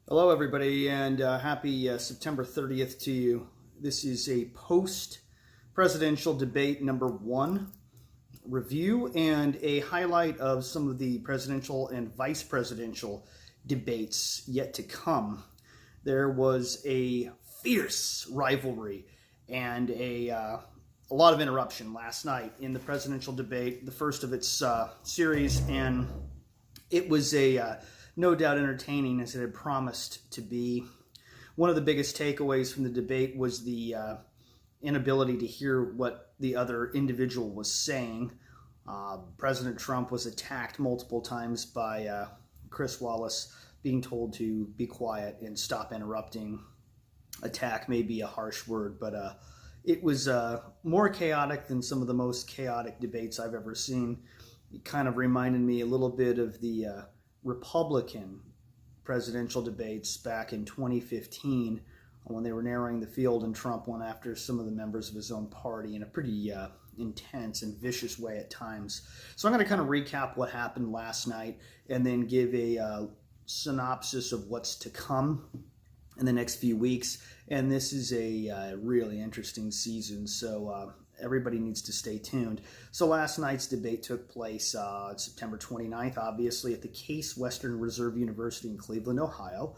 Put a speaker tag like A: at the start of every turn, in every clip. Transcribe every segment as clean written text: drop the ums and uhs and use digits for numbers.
A: Hello, everybody, and happy September 30th to you. This is a post-presidential debate number 1 review and a highlight of some of the presidential and vice presidential debates yet to come. There was a fierce rivalry and a lot of interruption last night in the presidential debate, the first of its series, and it was no doubt entertaining as it had promised to be. One of the biggest takeaways from the debate was the inability to hear what the other individual was saying. President Trump was attacked multiple times by Chris Wallace, being told to be quiet and stop interrupting. Attack may be a harsh word, but it was more chaotic than some of the most chaotic debates I've ever seen. It kind of reminded me a little bit of the Republican presidential debates back in 2015 when they were narrowing the field and Trump went after some of the members of his own party in a pretty intense and vicious way at times. So I'm going to kind of recap what happened last night and then give a synopsis of what's to come in the next few weeks. And this is a really interesting season, so everybody needs to stay tuned. So last night's debate took place September 29th, obviously, at the Case Western Reserve University in Cleveland, Ohio.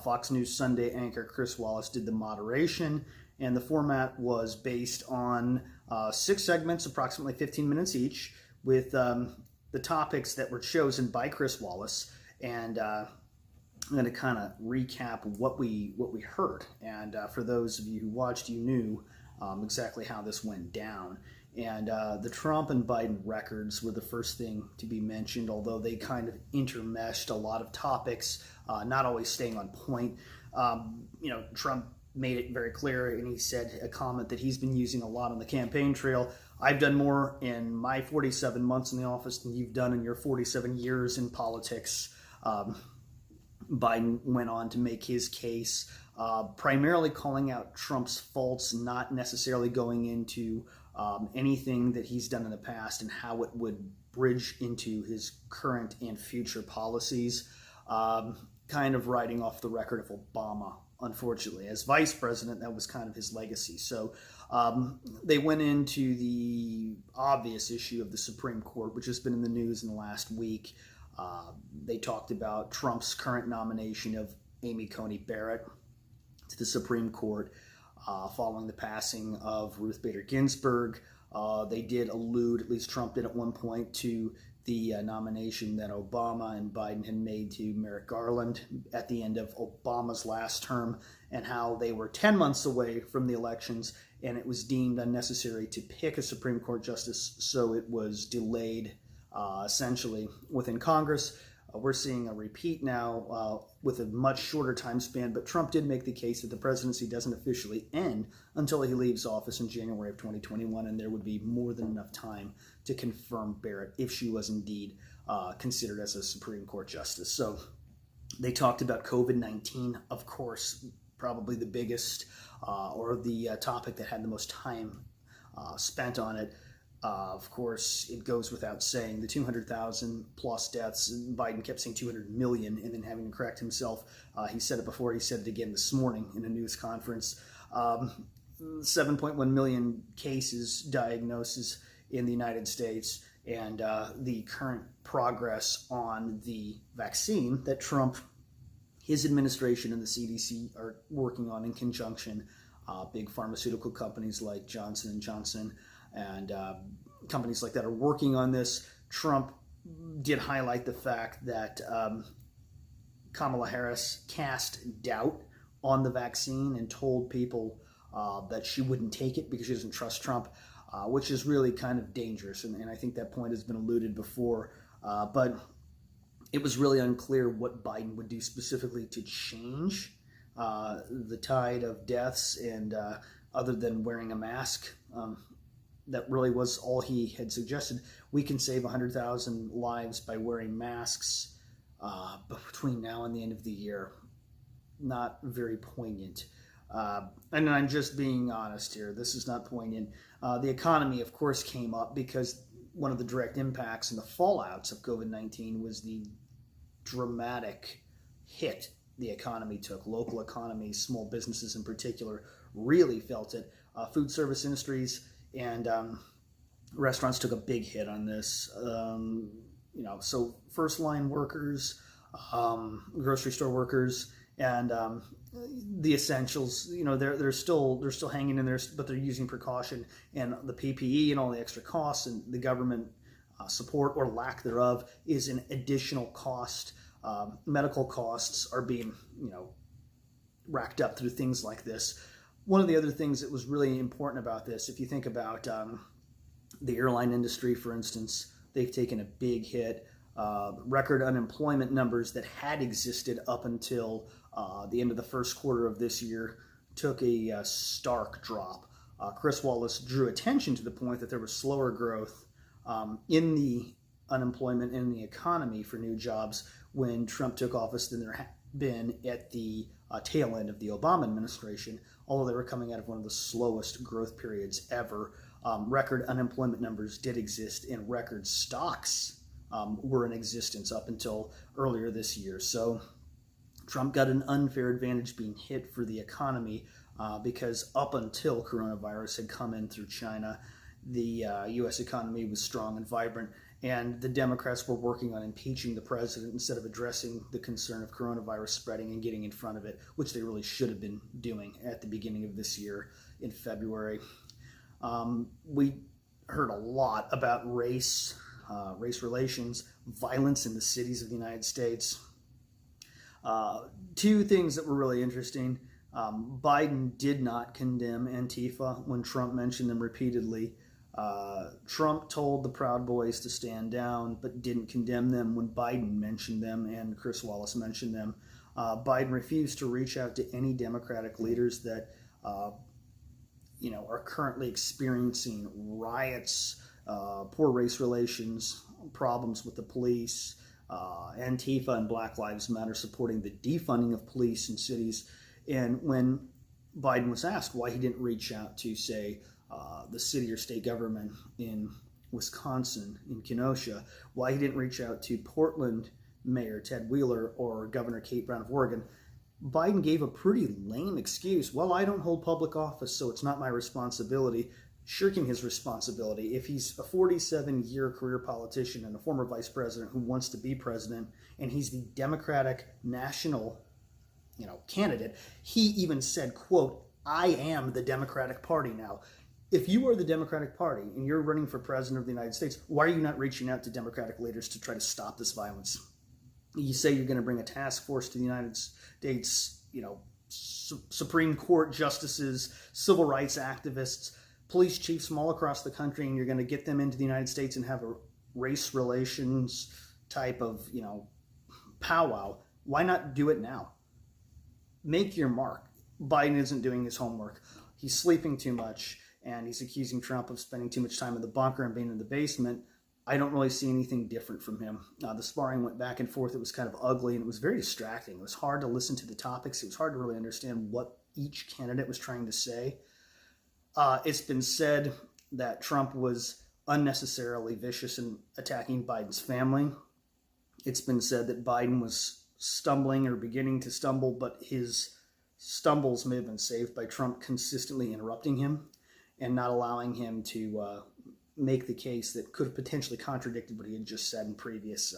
A: Fox News Sunday anchor Chris Wallace did the moderation, and the format was based on 6 segments, approximately 15 minutes each, with the topics that were chosen by Chris Wallace. And I'm going to kind of recap what we heard. And for those of you who watched, you knew exactly how this went down. And the Trump and Biden records were the first thing to be mentioned, although they kind of intermeshed a lot of topics, not always staying on point. Trump made it very clear, and he said a comment that he's been using a lot on the campaign trail. I've done more in my 47 months in the office than you've done in your 47 years in politics. Biden went on to make his case, primarily calling out Trump's faults, not necessarily going into anything that he's done in the past and how it would bridge into his current and future policies, kind of riding off the record of Obama, unfortunately. As vice president, that was kind of his legacy. So they went into the obvious issue of the Supreme Court, which has been in the news in the last week. They talked about Trump's current nomination of Amy Coney Barrett to the Supreme Court following the passing of Ruth Bader Ginsburg. They did allude, at least Trump did at one point, to the nomination that Obama and Biden had made to Merrick Garland at the end of Obama's last term, and how they were 10 months away from the elections and it was deemed unnecessary to pick a Supreme Court justice, so it was delayed essentially within Congress. We're seeing a repeat now with a much shorter time span, but Trump did make the case that the presidency doesn't officially end until he leaves office in January of 2021, and there would be more than enough time to confirm Barrett if she was indeed considered as a Supreme Court justice. So they talked about COVID-19, of course, probably the biggest or the topic that had the most time spent on it. Of course, it goes without saying, the 200,000 plus deaths. Biden kept saying 200 million and then having to correct himself. He said it before, he said it again this morning in a news conference. 7.1 million cases, diagnoses in the United States, and the current progress on the vaccine that Trump, his administration, and the CDC are working on in conjunction. Big pharmaceutical companies like Johnson & Johnson and companies like that are working on this. Trump did highlight the fact that Kamala Harris cast doubt on the vaccine and told people that she wouldn't take it because she doesn't trust Trump, which is really kind of dangerous. And I think that point has been alluded before. But it was really unclear what Biden would do specifically to change the tide of deaths, and other than wearing a mask. That really was all he had suggested. We can save 100,000 lives by wearing masks between now and the end of the year. Not very poignant. And I'm just being honest here. This is not poignant. The economy, of course, came up because one of the direct impacts and the fallouts of COVID-19 was the dramatic hit the economy took. Local economies, small businesses in particular, really felt it. Food service industries and restaurants took a big hit on this. So first line workers, grocery store workers, and the essentials. They're still hanging in there, but they're using precaution, and the PPE and all the extra costs and the government support or lack thereof is an additional cost. Medical costs are being racked up through things like this. One of the other things that was really important about this, if you think about the airline industry, for instance, they've taken a big hit. Record unemployment numbers that had existed up until the end of the first quarter of this year took a stark drop. Chris Wallace drew attention to the point that there was slower growth in the unemployment in the economy for new jobs when Trump took office than there had been at the tail end of the Obama administration, although they were coming out of one of the slowest growth periods ever. Record unemployment numbers did exist, and record stocks were in existence up until earlier this year. So Trump got an unfair advantage being hit for the economy because up until coronavirus had come in through China, the U.S. economy was strong and vibrant, and the Democrats were working on impeaching the president instead of addressing the concern of coronavirus spreading and getting in front of it, which they really should have been doing at the beginning of this year in February. We heard a lot about race relations, violence in the cities of the United States. Two things that were really interesting. Biden did not condemn Antifa when Trump mentioned them repeatedly. Trump told the Proud Boys to stand down, but didn't condemn them when Biden mentioned them and Chris Wallace mentioned them. Biden refused to reach out to any Democratic leaders that are currently experiencing riots, poor race relations, problems with the police, Antifa and Black Lives Matter supporting the defunding of police in cities. And when Biden was asked why he didn't reach out to, say, the city or state government in Wisconsin, in Kenosha, why he didn't reach out to Portland Mayor Ted Wheeler or Governor Kate Brown of Oregon, Biden gave a pretty lame excuse. Well, I don't hold public office, so it's not my responsibility. Shirking his responsibility. If he's a 47-year career politician and a former vice president who wants to be president, and he's the Democratic national candidate, he even said, quote, "I am the Democratic Party now." If you are the Democratic Party and you're running for president of the United States, why are you not reaching out to Democratic leaders to try to stop this violence? You say you're going to bring a task force to the United States, Supreme Court justices, civil rights activists, police chiefs from all across the country, and you're going to get them into the United States and have a race relations type of, powwow. Why not do it now? Make your mark. Biden isn't doing his homework. He's sleeping too much, and he's accusing Trump of spending too much time in the bunker and being in the basement. I don't really see anything different from him. The sparring went back and forth. It was kind of ugly, and it was very distracting. It was hard to listen to the topics. It was hard to really understand what each candidate was trying to say. It's been said that Trump was unnecessarily vicious in attacking Biden's family. It's been said that Biden was stumbling or beginning to stumble, but his stumbles may have been saved by Trump consistently interrupting him and not allowing him to make the case that could have potentially contradicted what he had just said in previous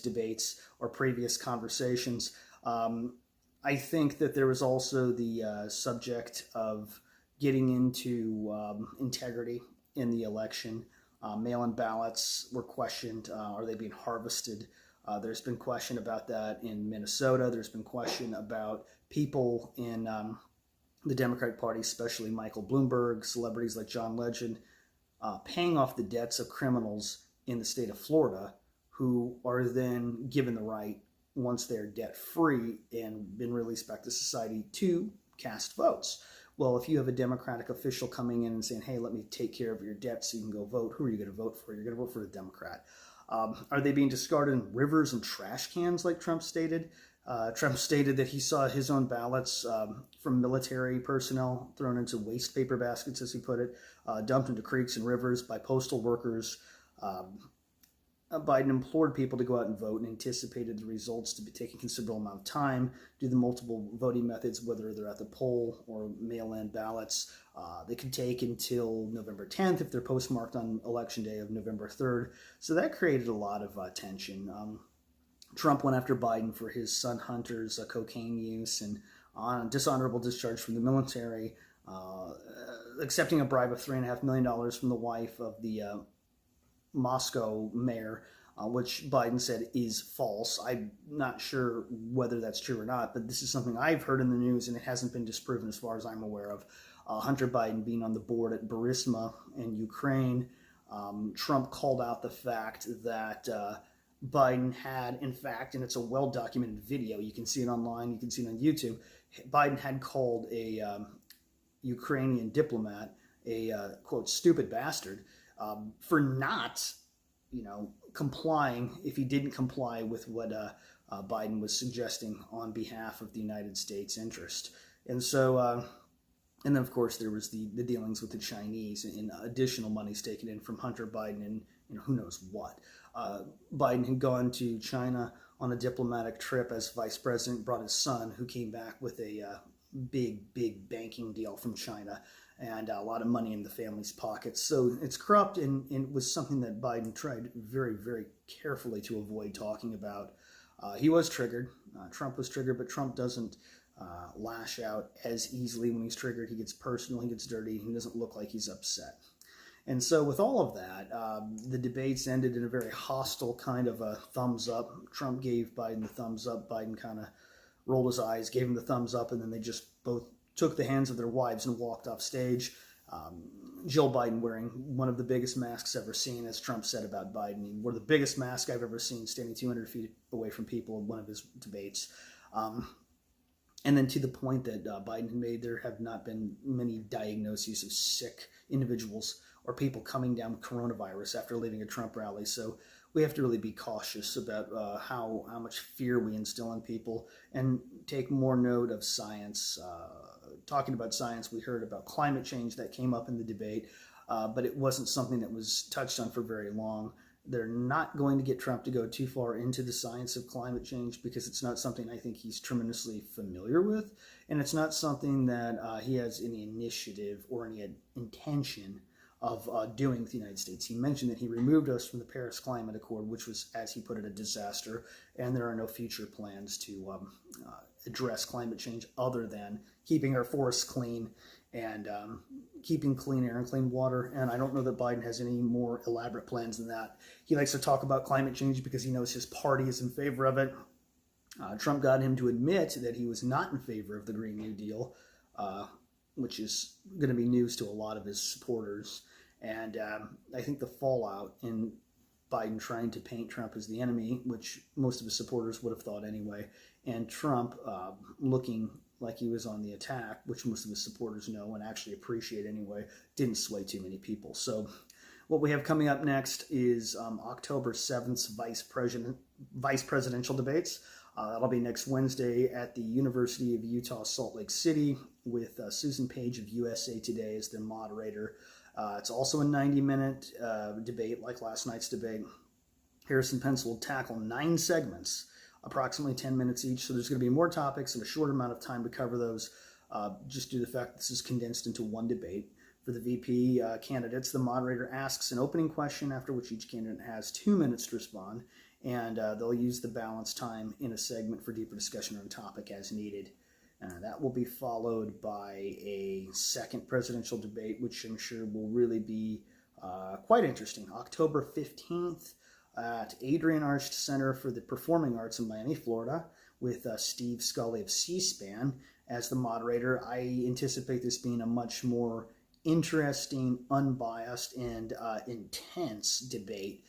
A: debates or previous conversations. I think that there was also the subject of getting into integrity in the election. Mail-in ballots were questioned. Are they being harvested? There's been question about that in Minnesota. There's been question about people in the Democratic Party, especially Michael Bloomberg, celebrities like John Legend, paying off the debts of criminals in the state of Florida who are then given the right, once they're debt-free and been released back to society, to cast votes. Well, if you have a Democratic official coming in and saying, hey, let me take care of your debt so you can go vote, who are you going to vote for? You're going to vote for the Democrat. Are they being discarded in rivers and trash cans like Trump stated? Trump stated that he saw his own ballots from military personnel thrown into waste paper baskets, as he put it, dumped into creeks and rivers by postal workers. Biden implored people to go out and vote and anticipated the results to be taking a considerable amount of time due to the multiple voting methods, whether they're at the poll or mail-in ballots. They could take until November 10th if they're postmarked on Election Day of November 3rd. So that created a lot of tension. Trump went after Biden for his son Hunter's cocaine use and dishonorable discharge from the military, accepting a bribe of $3.5 million from the wife of the Moscow mayor, which Biden said is false. I'm not sure whether that's true or not, but this is something I've heard in the news, and it hasn't been disproven as far as I'm aware of. Hunter Biden being on the board at Burisma in Ukraine, Trump called out the fact that Biden had, in fact, and it's a well-documented video, you can see it online, you can see it on YouTube, Biden had called a Ukrainian diplomat a, quote, stupid bastard, for not, complying, if he didn't comply with what Biden was suggesting on behalf of the United States interest. And so, and then of course there was the dealings with the Chinese and additional monies taken in from Hunter Biden and who knows what. Biden had gone to China on a diplomatic trip as vice president, brought his son, who came back with a big banking deal from China, and a lot of money in the family's pockets. So it's corrupt, and it was something that Biden tried very, very carefully to avoid talking about. He was triggered. Trump was triggered, but Trump doesn't lash out as easily when he's triggered. He gets personal, he gets dirty, he doesn't look like he's upset. And so with all of that, the debates ended in a very hostile kind of a thumbs up. Trump gave Biden the thumbs up. Biden kind of rolled his eyes, gave him the thumbs up, and then they just both took the hands of their wives and walked off stage. Jill Biden wearing one of the biggest masks ever seen, as Trump said about Biden. He wore the biggest mask I've ever seen, standing 200 feet away from people in one of his debates. And then to the point that Biden had made, there have not been many diagnoses of sick individuals or people coming down with coronavirus after leaving a Trump rally. So we have to really be cautious about how much fear we instill in people and take more note of science. Talking about science, we heard about climate change that came up in the debate, but it wasn't something that was touched on for very long. They're not going to get Trump to go too far into the science of climate change because it's not something I think he's tremendously familiar with, and it's not something that he has any initiative or any intention of doing with the United States. He mentioned that he removed us from the Paris Climate Accord, which was, as he put it, a disaster, and there are no future plans to address climate change other than keeping our forests clean and keeping clean air and clean water. And I don't know that Biden has any more elaborate plans than that. He likes to talk about climate change because he knows his party is in favor of it. Trump got him to admit that he was not in favor of the Green New Deal, which is going to be news to a lot of his supporters. And I think the fallout in Biden trying to paint Trump as the enemy, which most of his supporters would have thought anyway, and Trump looking like he was on the attack, which most of his supporters know and actually appreciate anyway, didn't sway too many people. So what we have coming up next is October 7th's vice presidential debates. That'll be next Wednesday at the University of Utah, Salt Lake City, with Susan Page of USA Today as the moderator. It's also a 90-minute debate like last night's debate. Harrison Pence will tackle 9 segments, approximately 10 minutes each, so there's going to be more topics and a short amount of time to cover those, just due to the fact this is condensed into one debate. For the VP candidates, the moderator asks an opening question, after which each candidate has 2 minutes to respond, and they'll use the balance time in a segment for deeper discussion on a topic as needed. That will be followed by a second presidential debate, which I'm sure will really be quite interesting. October 15th at Adrian Arsht Center for the Performing Arts in Miami, Florida, with Steve Scully of C-SPAN as the moderator. I anticipate this being a much more interesting, unbiased, and intense debate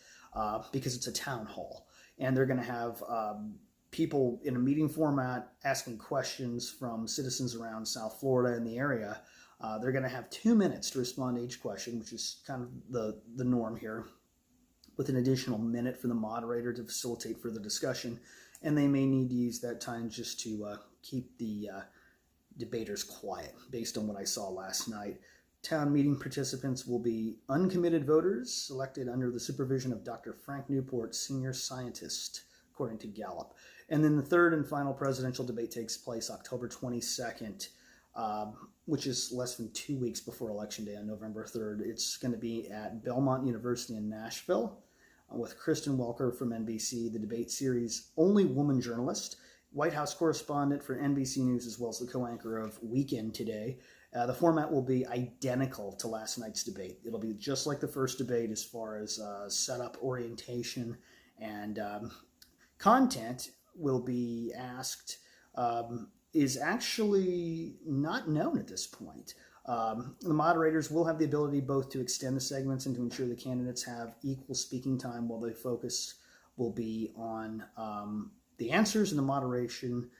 A: because it's a town hall. And they're going to have people in a meeting format asking questions from citizens around South Florida and the area. They're going to have 2 minutes to respond to each question, which is kind of the norm here, with an additional minute for the moderator to facilitate further discussion. and they may need to use that time just to keep the debaters quiet, based on what I saw last night. Town meeting participants will be uncommitted voters selected under the supervision of Dr. Frank Newport, senior scientist, according to Gallup. And then the third and final presidential debate takes place October 22nd, which is less than 2 weeks before Election Day on November 3rd. It's going to be at Belmont University in Nashville with Kristen Welker from NBC, the debate series' only woman journalist, White House correspondent for NBC News, as well as the co-anchor of Weekend Today. The format will be identical to last night's debate. It'll be just like the first debate as far as setup, orientation, and content will be asked is actually not known at this point. The moderators will have the ability both to extend the segments and to ensure the candidates have equal speaking time, while the focus will be on the answers and the moderation,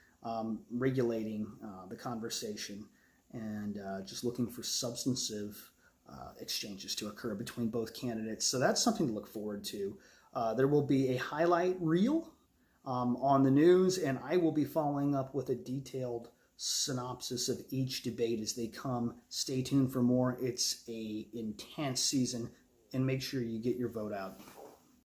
A: regulating the conversation, and just looking for substantive exchanges to occur between both candidates. So that's something to look forward to. There will be a highlight reel on the news, and I will be following up with a detailed synopsis of each debate as they come. Stay tuned for more. It's an intense season, and make sure you get your vote out.